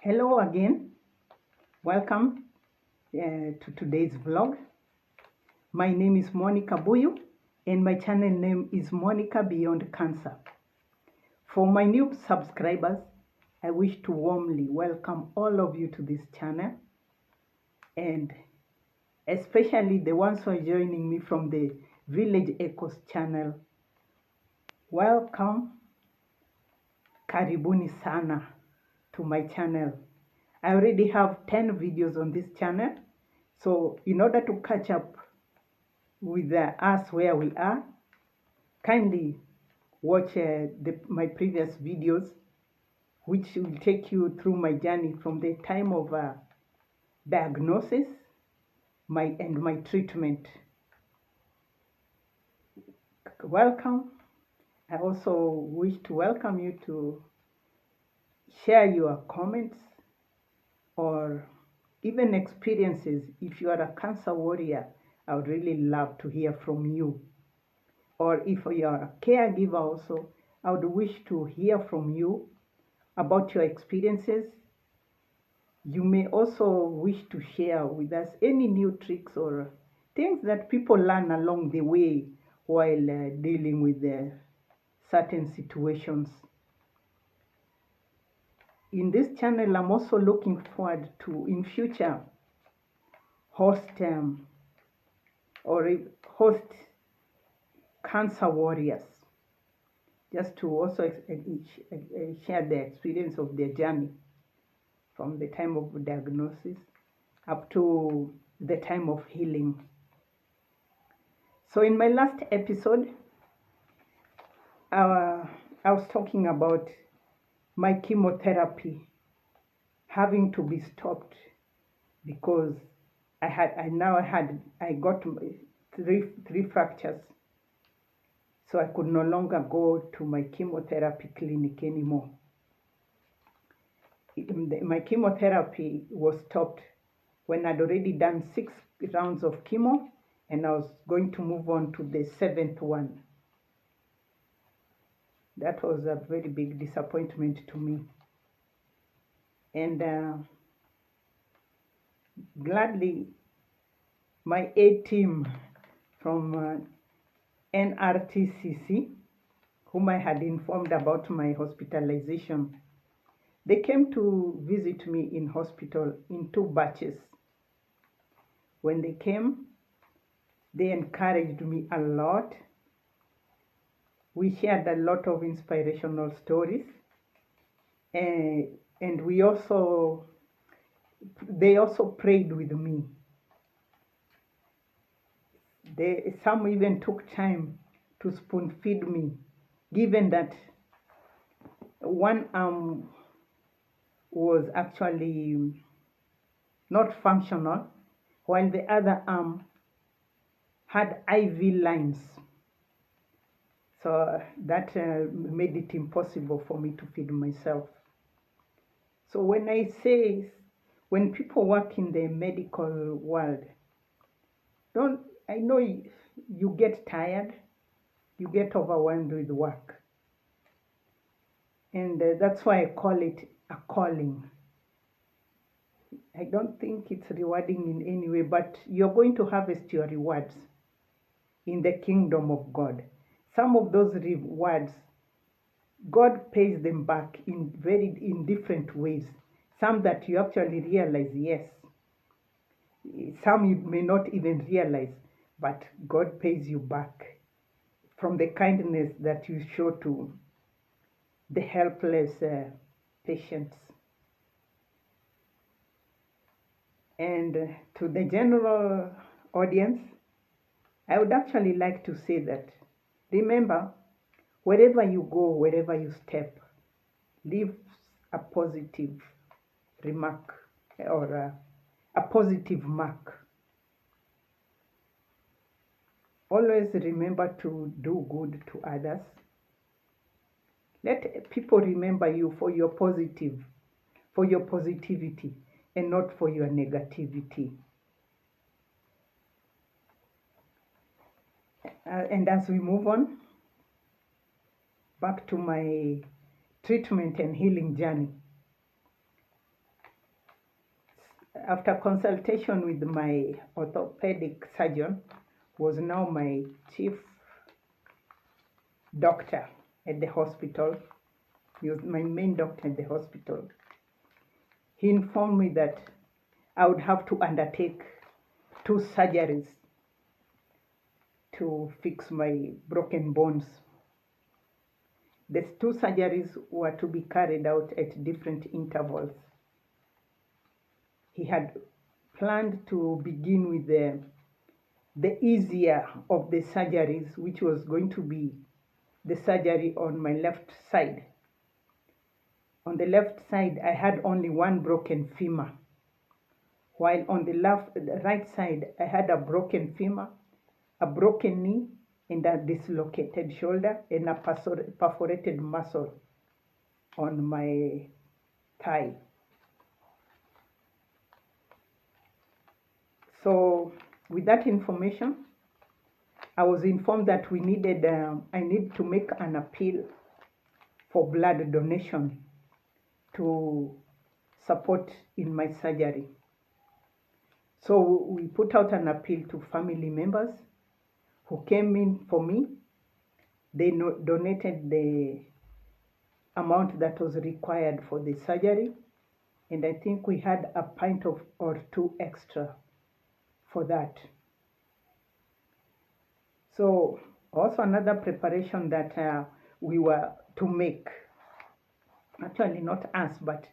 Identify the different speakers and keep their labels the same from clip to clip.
Speaker 1: Hello again, welcome to today's vlog. My name is Monica Buyu and my channel name is Monica Beyond Cancer. For my new subscribers, I wish to warmly welcome all of you to this channel, and especially the ones who are joining me from the Village Echoes channel. Welcome, karibuni sana to my channel. I already have 10 videos on this channel. So in order to catch up with us where we are, kindly watch my previous videos, which will take you through my journey from the time of diagnosis and my treatment. Welcome. I also wish to welcome you to share your comments or even experiences. If you are a cancer warrior, I would really love to hear from you. Or if you are a caregiver also, I would wish to hear from you about your experiences. You may also wish to share with us any new tricks or things that people learn along the way while dealing with certain situations. In this channel, I'm also looking forward to, in future, host cancer warriors, just to also share the experience of their journey from the time of diagnosis up to the time of healing. So in my last episode, I was talking about my chemotherapy having to be stopped because I got three fractures. So I could no longer go to my chemotherapy clinic anymore. My chemotherapy was stopped when I'd already done 6 rounds of chemo, and I was going to move on to the 7th one. That was a very big disappointment to me. And gladly, my A team from NRTCC, whom I had informed about my hospitalization, they came to visit me in hospital in 2 batches. When they came, they encouraged me a lot. We shared a lot of inspirational stories, and they also prayed with me. Some even took time to spoon feed me, given that one arm was actually not functional, while the other arm had IV lines. So that made it impossible for me to feed myself. So when people work in the medical world, I know you get tired, you get overwhelmed with work. And that's why I call it a calling. I don't think it's rewarding in any way, but you're going to harvest your rewards in the kingdom of God. Some of those rewards, God pays them back in different ways. Some that you actually realize, yes. Some you may not even realize, but God pays you back from the kindness that you show to the helpless patients. And to the general audience, I would actually like to say that, remember, wherever you go, wherever you step, leave a positive remark or a positive mark. Always remember to do good to others. Let people remember you for your positivity, and not for your negativity. And as we move on back to my treatment and healing journey, after consultation with my orthopedic surgeon, was now my chief doctor at the hospital. He was my main doctor at the hospital. He informed me that I would have to undertake 2 surgeries to fix my broken bones. These 2 surgeries were to be carried out at different intervals. He had planned to begin with the easier of the surgeries, which was going to be the surgery on my left side. On the left side, I had only one broken femur, while on the right side, I had a broken femur, a broken knee, and a dislocated shoulder, and a perforated muscle on my thigh. So with that information, I was informed that I need to make an appeal for blood donation to support in my surgery. So we put out an appeal to family members who came in for me. They donated the amount that was required for the surgery, and I think we had a pint or two extra for that. So also another preparation that we were to make, actually not us, but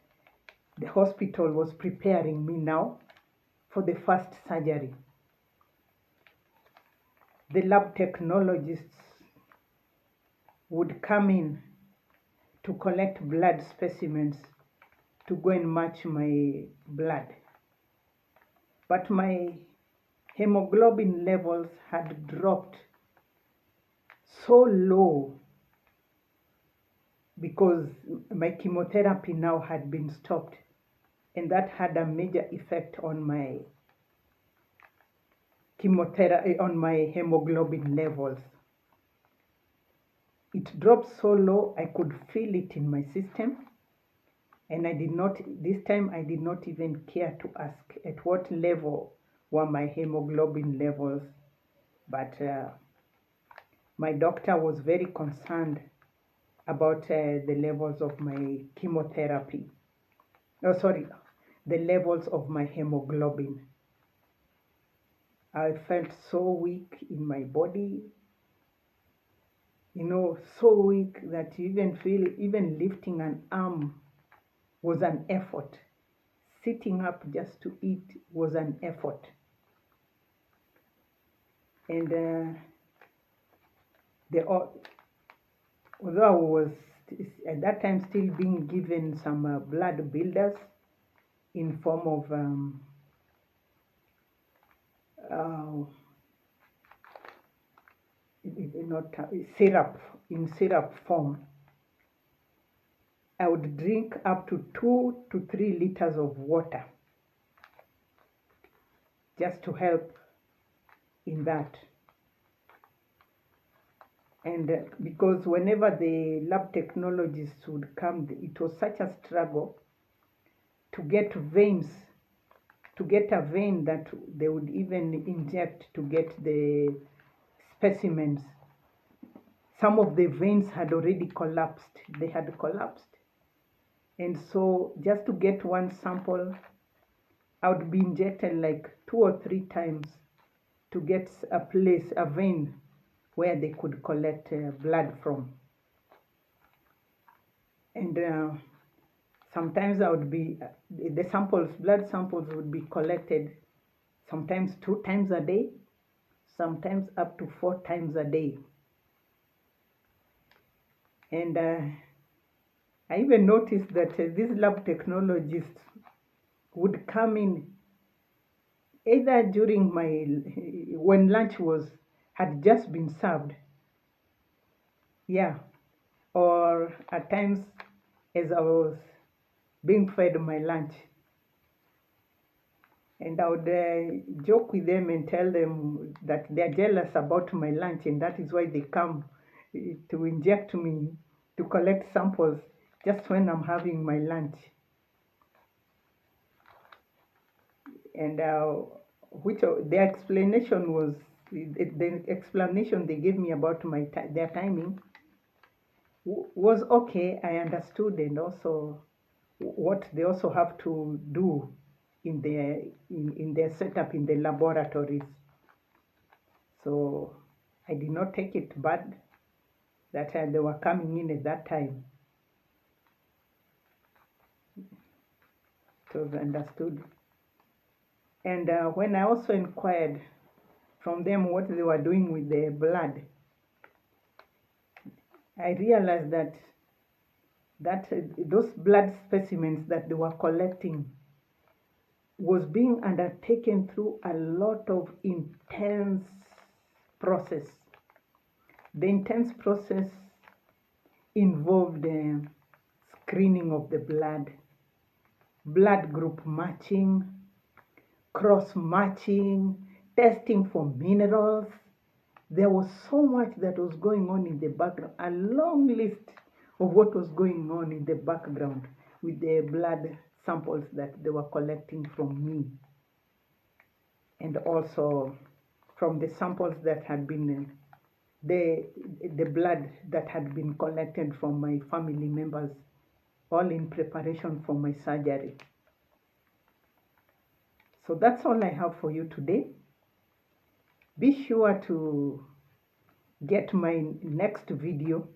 Speaker 1: the hospital was preparing me now for the first surgery. The lab technologists would come in to collect blood specimens to go and match my blood. But my hemoglobin levels had dropped so low because my chemotherapy now had been stopped, and that had a major effect on my chemotherapy, on my hemoglobin levels. It dropped so low I could feel it in my system, and this time I did not even care to ask at what level were my hemoglobin levels, but my doctor was very concerned about the levels of my chemotherapy. Oh, sorry, the levels of my hemoglobin. I felt so weak in my body, so weak that you even feel even lifting an arm was an effort. Sitting up just to eat was an effort. And although I was at that time still being given some blood builders in form of not syrup, in syrup form, I would drink up to 2 to 3 liters of water just to help in that. And because whenever the lab technologists would come, it was such a struggle to get veins, to get a vein that they would even inject to get the specimens. Some of the veins had already collapsed. They had collapsed. And so just to get one sample, I would be injected like 2 or 3 times to get a vein where they could collect blood from. And sometimes blood samples would be collected sometimes 2 times a day, sometimes up to 4 times a day. And I even noticed that these lab technologists would come in either during when lunch had just been served, yeah, or at times as I was being fed my lunch. And I would joke with them and tell them that they're jealous about my lunch, and that is why they come to inject me, to collect samples just when I'm having my lunch. And the explanation was, the explanation they gave me about their timing was okay. I understood, and also what they also have to do in their setup in the laboratories. So I did not take it bad that they were coming in at that time. It was understood. And when I also inquired from them what they were doing with the blood, I realized that those blood specimens that they were collecting was being undertaken through a lot of intense process. The intense process involved screening of the blood group matching, cross matching, testing for minerals. There was so much that was going on in the background, a long list of what was going on in the background with the blood samples that they were collecting from me, and also from the samples that had been the blood that had been collected from my family members, all in preparation for my surgery. So that's all I have for you today. Be sure to get my next video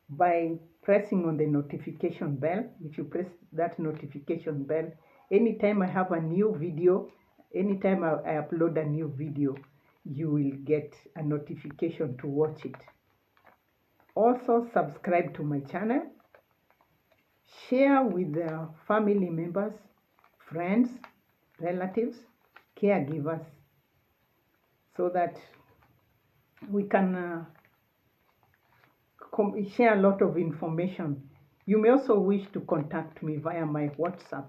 Speaker 1: by pressing on the notification bell. If you press that notification bell, anytime I have a new video, anytime I upload a new video, you will get a notification to watch it. Also, subscribe to my channel, share with family members, friends, relatives, caregivers, so that we can share a lot of information. You may also wish to contact me via my WhatsApp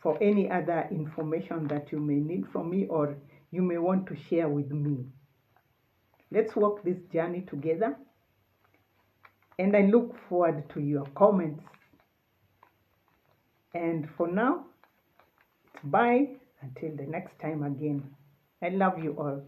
Speaker 1: for any other information that you may need from me or you may want to share with me. Let's walk this journey together, and I look forward to your comments. And for now, it's bye until the next time again. I love you all.